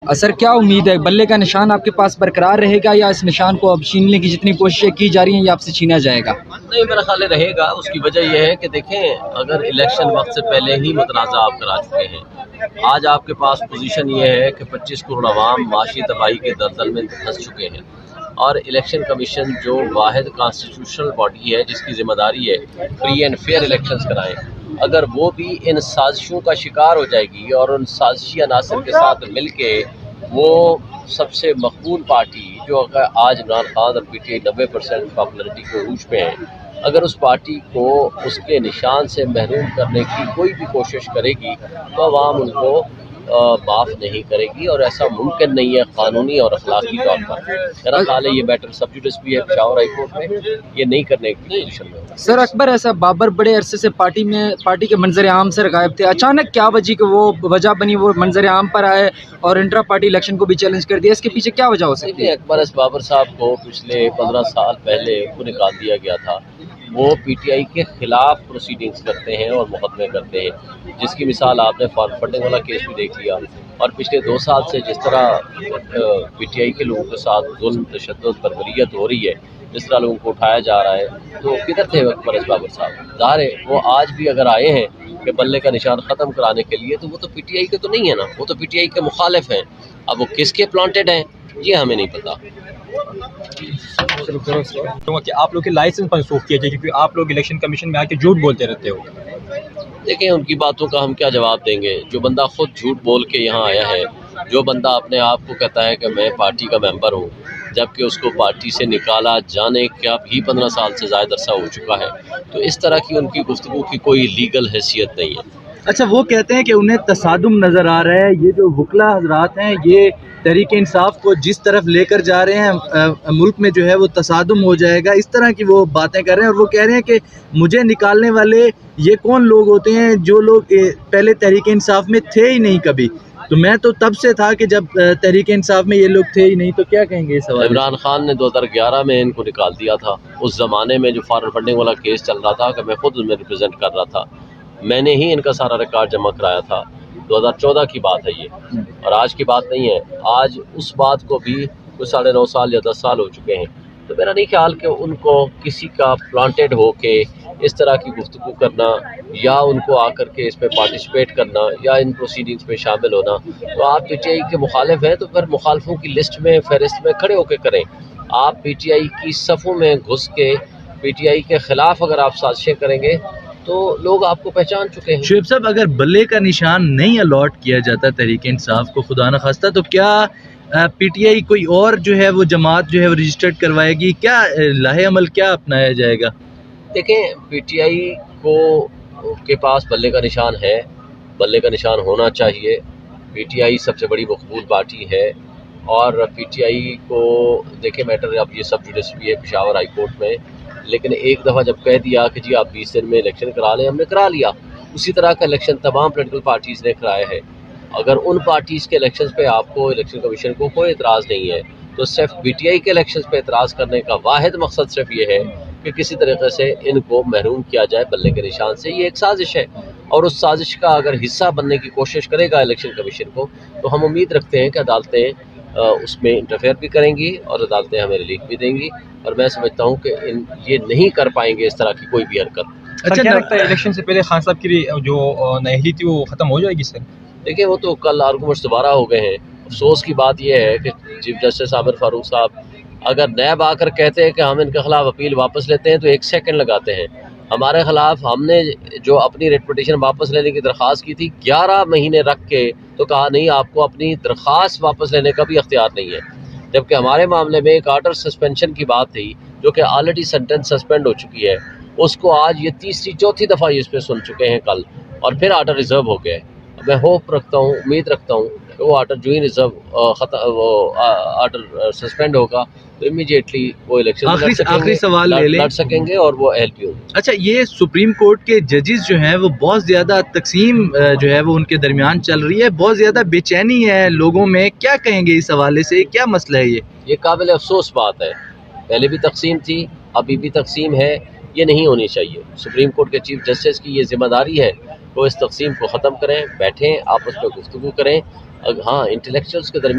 Sir क्या उम्मीद है, बल्ले का निशान आपके पास बरकरार रहेगा या इस निशान को अब छीनने की जितनी कोशिशें की जा रही हैं ये आपसे छीना जाएगा? नहीं, मेरा ख्याल है रहेगा। उसकी वजह यह है कि देखें, अगर इलेक्शन वक्त से पहले ही मुतनाज़ा आप करा चुके हैं, आज आपके पास पोजीशन ये है कि 25 करोड़ अवाम माशी तबाही के दलदल में फंस चुके हैं, और इलेक्शन कमीशन जो वाहिद कॉन्स्टिट्यूशनल बॉडी है जिसकी ज़िम्मेदारी है फ्री एंड फेयर इलेक्शंस कराएं, अगर वो भी इन साजिशों का शिकार हो जाएगी और उन साजिशी अनासर के साथ मिल के वो सबसे मकबूल पार्टी जो अगर आज इमरान खान और PTI 90% पॉपुलरिटी के अरूज पे है, अगर उस पार्टी को उसके निशान से महरूम करने की कोई भी कोशिश करेगी तो अवाम उनको माफ़ नहीं करेगी, और ऐसा मुमकिन नहीं है कानूनी और अखलाकी तौर पर। मेरा ख्याल है ये मैटर सब जुडिस भी है पेशावर हाई कोर्ट में, ये नहीं करने की पोजीशन में। सर अकबर ऐसा बाबर बड़े अरसे से पार्टी के मंजर आम से गायब थे, अचानक क्या वजह बनी वो मंजर आम पर आए और इंट्रा पार्टी इलेक्शन को भी चैलेंज कर दिया, इसके पीछे क्या वजह हो सकती है? अकबर बाबर साहब को पिछले 15 साल पहले उनको निकाल दिया गया था। वो PTI के खिलाफ प्रोसीडिंग्स करते हैं और मुकदमे करते हैं, जिसकी मिसाल आपने फॉर्म फंडिंग वाला केस भी देख लिया, और पिछले 2 साल से जिस तरह PTI के लोगों के साथ जुल्म तशद्दुद बर्बरियत हो रही है, जिस तरह लोगों को उठाया जा रहा है, तो किधर थे अकबर बाबर साहब? ज़ाहिर है वो आज भी अगर आए हैं कि बल्ले का निशान ख़त्म कराने के लिए, तो वो तो PTI के तो नहीं है ना, वो तो PTI के मुखालिफ हैं। अब वो किसके प्लांटेड हैं ये हमें नहीं पता। कि आप लोग के लाइसेंस मनसूख किए जाए क्योंकि आप लोग इलेक्शन कमीशन में आके झूठ बोलते रहते हो। देखें, उनकी बातों का हम क्या जवाब देंगे? जो बंदा खुद झूठ बोल के यहाँ आया है, जो बंदा अपने आप को कहता है कि मैं पार्टी का मेंबर हूँ, जबकि उसको पार्टी से निकाला जाने का भी 15 साल से ज़्यादा अरसा हो चुका है, तो इस तरह की उनकी गुफ्तगू की कोई लीगल हैसियत नहीं है। अच्छा, वो कहते हैं कि उन्हें तसादुम नज़र आ रहा है, ये जो वकला हजरात हैं ये तहरीक इंसाफ को जिस तरफ लेकर जा रहे हैं मुल्क में जो है वो तसादुम हो जाएगा, इस तरह की वो बातें कर रहे हैं। और वो कह रहे हैं कि मुझे निकालने वाले ये कौन लोग होते हैं जो लोग पहले तहरीक इंसाफ में थे ही नहीं कभी, तो मैं तो तब से था कि जब तहरीक इंसाफ में ये लोग थे ही नहीं। तो क्या कहेंगे इस सवाल? इमरान खान ने 2011 में इनको निकाल दिया था। उस ज़माने में जो फॉरेन फंडिंग वाला केस चल रहा था कि मैं खुद उनमें रिप्रेजेंट कर रहा था, मैंने ही इनका सारा रिकॉर्ड जमा कराया था। 2014 की बात है ये, और आज की बात नहीं है। आज उस बात को भी कुछ 9.5 साल या 10 साल हो चुके हैं। तो मेरा नहीं ख्याल कि उनको किसी का प्लांटेड हो के इस तरह की गुफ्तगू करना या उनको आकर के इसमें पार्टिसिपेट करना या इन प्रोसीडिंग्स में शामिल होना, तो आप PTI के मुखालिफ हैं तो फिर मुखालफों की लिस्ट में फहरिस्त में खड़े होकर करें। आप PTI की सफ़ों में घुस के PTI के ख़िलाफ़ अगर आप साजिशें करेंगे तो लोग आपको पहचान चुके हैं। शुएब साहब, अगर बल्ले का निशान नहीं अलॉट किया जाता तहरीक इंसाफ को खुदा न खास्ता, तो क्या PTI कोई और जो है वो जमात जो है वो रजिस्टर्ड करवाएगी? क्या लाहे अमल क्या अपनाया जाएगा? देखें, PTI को के पास बल्ले का निशान है, बल्ले का निशान होना चाहिए। PTI सबसे बड़ी मकबूल पार्टी है, और PTI को देखें मैटर अब ये सब जुडिस भी है पेशावर हाई कोर्ट में, लेकिन एक दफ़ा जब कह दिया कि जी आप 20 दिन में इलेक्शन करा लें, हमने करा लिया। उसी तरह का इलेक्शन तमाम पॉलिटिकल पार्टीज़ ने कराया है। अगर उन पार्टीज़ के इलेक्शंस पे आपको इलेक्शन कमीशन को कोई एतराज़ नहीं है, तो सिर्फ PTI के इलेक्शंस पे एतराज़ करने का वाहिद मकसद सिर्फ ये है कि किसी तरीके से इनको महरूम किया जाए बल्ले के निशान से। ये एक साजिश है, और उस साजिश का अगर हिस्सा बनने की कोशिश करेगा इलेक्शन कमीशन को, तो हम उम्मीद रखते हैं कि अदालतें उसमें इंटरफेयर भी करेंगी और अदालतें हमें रिलीफ भी देंगी, और मैं समझता हूँ कि ये नहीं कर पाएंगे इस तरह की कोई भी हरकत। अच्छा, क्या लगता है इलेक्शन से पहले खान साहब की जो नाअहली थी वो ख़त्म हो जाएगी? सर देखिए, वो तो कल आर्गूमेंट्स दोबारा हो गए हैं। अफसोस की बात यह है कि चीफ जस्टिस आमिर फारूक साहब अगर नैब आकर कहते हैं कि हम इनके खिलाफ अपील वापस लेते हैं तो 1 सेकंड लगाते हैं। हमारे खिलाफ हमने जो अपनी रेट पिटीशन वापस लेने की दरख्वास्त की थी 11 महीने रख के, तो कहा नहीं आपको अपनी दरख्वास्त वापस लेने का भी अख्तियार नहीं है, जबकि हमारे मामले में एक आर्डर सस्पेंशन की बात थी जो कि ऑलरेडी सेंटेंस सस्पेंड हो चुकी है। उसको आज ये तीसरी चौथी दफ़ा इस पर सुन चुके हैं कल, और फिर आर्डर रिजर्व हो गया है। मैं होप रखता हूँ, उम्मीद रखता हूँ कि वो आर्डर जो ही रिजर्व आर्डर सस्पेंड होगा तो इमीडिएटली वो इलेक्शन आखिरी सवाल लड़ सकेंगे और वो हेल्प होगी। अच्छा, ये सुप्रीम कोर्ट के जजेस जो हैं वो बहुत ज़्यादा तकसीम जो है वो उनके दरमियान चल रही है, बहुत ज़्यादा बेचैनी है लोगों में, क्या कहेंगे इस हवाले से? क्या मसला है ये काबिल अफसोस बात है। पहले भी तकसीम थी, अभी भी तकसीम है, ये नहीं होनी चाहिए। सुप्रीम कोर्ट के चीफ जस्टिस की ये जिम्मेदारी है तो इस तकसीम को ख़त्म करें, बैठें, आपस में गुफ्तगू करें। हाँ, इंटेलेक्चुअल्स के दरमियान